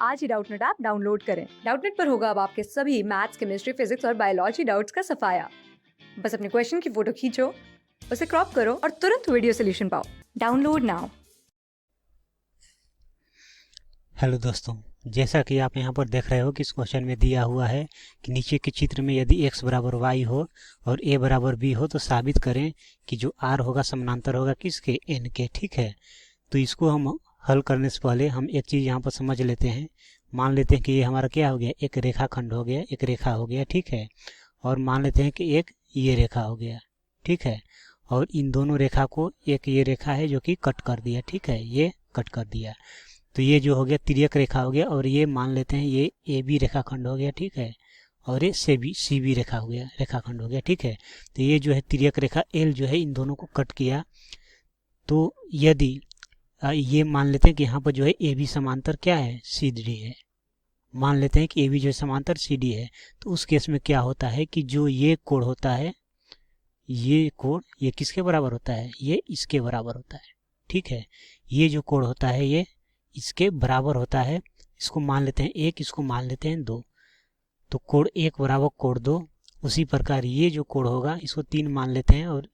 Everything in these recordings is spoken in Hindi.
आज ही डाउटनेट ऐप डाउनलोड करें। डाउटनेट पर होगा अब आपके सभी मैथ्स, केमिस्ट्री, फिजिक्स और बायोलॉजी डाउट्स का सफाया। बस अपने क्वेश्चन की फोटो खींचो, उसे क्रॉप करो और तुरंत वीडियो सोल्यूशन पाओ। Download now. हेलो दोस्तों, जैसा कि आप यहाँ पर देख रहे हो कि इस क्वेश्चन में दिया हुआ है कि नीचे के चित्र में यदि x बराबर y हो और a बराबर b हो तो साबित करें कि जो r होगा समानांतर होगा किसके, n के। ठीक है, तो इसको हम हल करने से पहले हम एक चीज़ यहाँ पर समझ लेते हैं। मान लेते हैं कि ये हमारा क्या हो गया, एक रेखाखंड हो गया, एक रेखा हो गया। ठीक है, और मान लेते हैं कि एक ये रेखा हो गया। ठीक है, और इन दोनों रेखा को एक ये रेखा है जो कि कट कर दिया। ठीक है, ये कट कर दिया, तो ये जो हो गया तिर्यक रेखा हो गया। और ये मान लेते हैं ये ए बी रेखाखंड हो गया। ठीक है, और ये सी बी रेखा हो गया, रेखाखंड हो गया। ठीक है, तो ये जो है तिर्यक रेखा एल जो है इन दोनों को कट किया। तो यदि ये मान लेते हैं कि यहाँ पर जो है ए बी समांतर क्या है, सी डी है। मान लेते हैं कि ए बी जो है समांतर सी डी है, तो उस केस में क्या होता है कि जो ये कोण होता है, ये कोण ये किसके बराबर होता है, ये इसके बराबर होता है। ठीक है, ये जो कोण होता है ये इसके बराबर होता है। इसको मान लेते हैं एक, इसको मान लेते हैं दो, तो कोण एक बराबर कोण दो। उसी प्रकार ये जो कोण होगा इसको 3 मान लेते हैं और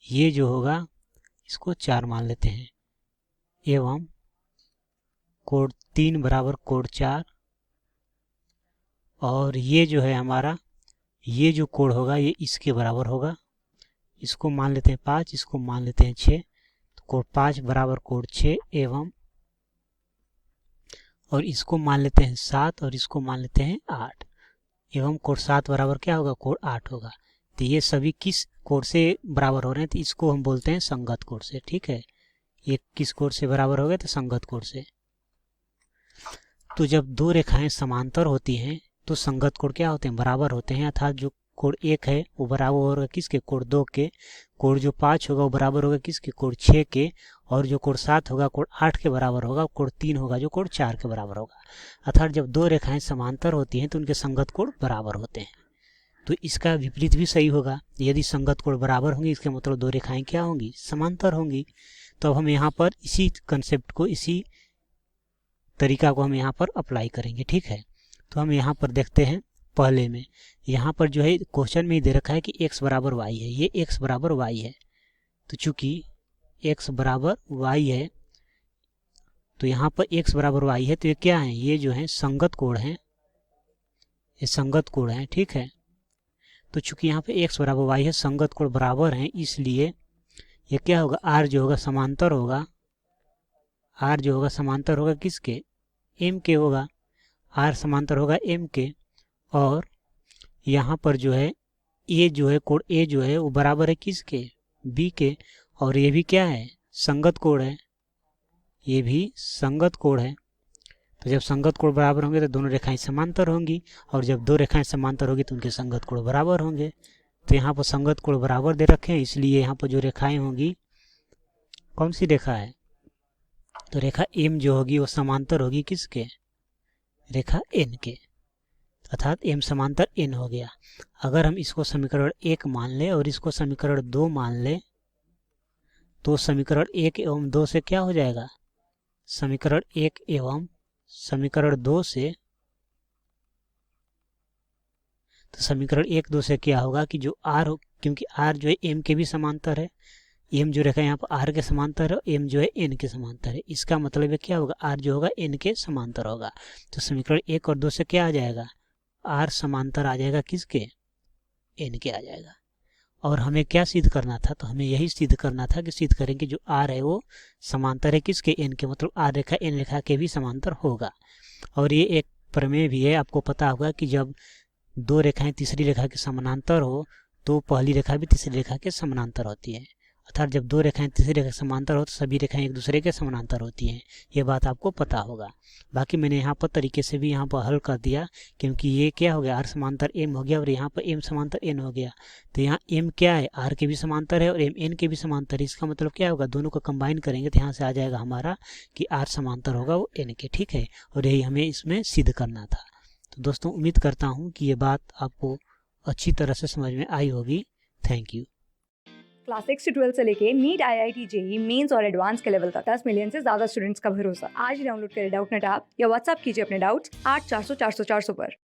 ये जो होगा इसको 4 मान लेते हैं, एवं कोण 3 बराबर कोण 4। और ये जो है हमारा ये जो कोण होगा ये इसके बराबर होगा। इसको मान लेते हैं 5, इसको मान लेते हैं 6, तो कोण 5 बराबर कोण 6 एवं, और इसको मान लेते हैं 7 और इसको मान लेते हैं 8 एवं कोण 7 बराबर क्या होगा, कोण 8 होगा। तो ये सभी किस कोण से बराबर हो रहे हैं, तो इसको हम बोलते हैं संगत कोण से। ठीक है, ये किस कोण से बराबर हो गए, तो संगत कोण से। तो जब दो रेखाएं समांतर होती हैं तो संगत कोण क्या होते हैं, बराबर होते हैं। अर्थात जो कोण 1 है वो बराबर होगा किसके, कोण 2 के। कोण जो 5 होगा वो बराबर होगा किसके, कोण 6 के। और जो कोण 7 होगा कोण 8 के बराबर होगा। कोण 3 होगा जो कोण 4 के बराबर होगा। अर्थात जब दो रेखाएं समांतर होती हैं तो उनके संगत कोण बराबर होते हैं। तो इसका विपरीत भी सही होगा, यदि संगत कोण बराबर होंगी इसके मतलब दो रेखाएं क्या होंगी, समांतर होंगी। तो अब हम यहाँ पर इसी कंसेप्ट को, इसी तरीका को हम यहाँ पर अप्लाई करेंगे। ठीक है, तो हम यहाँ पर देखते हैं पहले में, यहाँ पर जो है क्वेश्चन में ही दे रखा है कि x बराबर y है, ये x बराबर y है। तो चूंकि x बराबर y है तो यहाँ पर x बराबर y है, तो ये क्या है, ये जो है संगत कोण है, ये संगत कोण है। ठीक है, तो चूंकि यहाँ पे x बराबर y है, संगत कोण बराबर है, इसलिए ये क्या होगा, r जो होगा समांतर होगा, r जो होगा समांतर होगा किसके, m के होगा। r समांतर होगा m के। और यहाँ पर जो है a जो है, कोण a जो है वो बराबर है किसके, b के। और ये भी क्या है, संगत कोण है, ये भी संगत कोण है। तो जब संगत कोण बराबर होंगे तो दोनों रेखाएं समांतर होंगी, और जब दो रेखाएं समांतर होगी तो उनके संगत कोण बराबर होंगे। तो यहाँ पर संगत कोण बराबर दे रखे हैं, इसलिए यहाँ पर जो रेखाएं होंगी, कौन सी रेखा है, तो रेखा m जो होगी वो समांतर होगी किसके, रेखा n के। अर्थात m समांतर n हो गया। अगर हम इसको समीकरण 1 मान ले और इसको समीकरण 2 मान ले तो समीकरण 1 एवं 2 से क्या हो जाएगा, समीकरण 1 एवं समीकरण 2 से, तो समीकरण 1 2 से क्या होगा कि जो r हो, क्योंकि r जो है m के भी समांतर है, m जो रेखा यहाँ पर r के समांतर है, m जो है n के समांतर है। इसका मतलब है क्या होगा, r जो होगा n के समांतर होगा। तो समीकरण 1 और 2 से क्या आ जाएगा, r समांतर आ जाएगा किसके, n के आ जाएगा। और हमें क्या सिद्ध करना था, तो हमें यही सिद्ध करना था कि सिद्ध करें कि जो r है वो समांतर है किसके, n के, मतलब r रेखा n रेखा के भी समांतर होगा। और ये एक प्रमेय भी है, आपको पता होगा कि जब दो रेखाएं तीसरी रेखा के समानांतर हो तो पहली रेखा भी तीसरी रेखा के समानांतर होती है। अर्थात जब दो रेखाएं तीसरी रेखा के समांतर हो तो सभी रेखाएं एक दूसरे के समानांतर होती हैं, ये बात आपको पता होगा। बाकी मैंने यहाँ पर तरीके से भी यहाँ पर हल कर दिया, क्योंकि ये क्या हो गया, r समांतर m हो गया और यहाँ पर m समांतर n हो गया। तो यहाँ m क्या है, r के भी समांतर है और m n के भी समांतर है। इसका मतलब क्या होगा, दोनों को कंबाइन करेंगे तो यहाँ से आ जाएगा हमारा कि r समांतर होगा वो n के। ठीक है, और यही हमें इसमें सिद्ध करना था। तो दोस्तों उम्मीद करता हूँ कि ये बात आपको अच्छी तरह से समझ में आई होगी। Thank you. क्लास 6 से 12 से लेके नीट, IIT, जेई, मेंस और एडवांस के लेवल तक 10 मिलियन से ज्यादा स्टूडेंट्स का भरोसा। आज ही डाउनलोड करें डाउटनेट ऐप या व्हाट्सएप कीजिए अपने डाउट्स 8400 400 400 पर।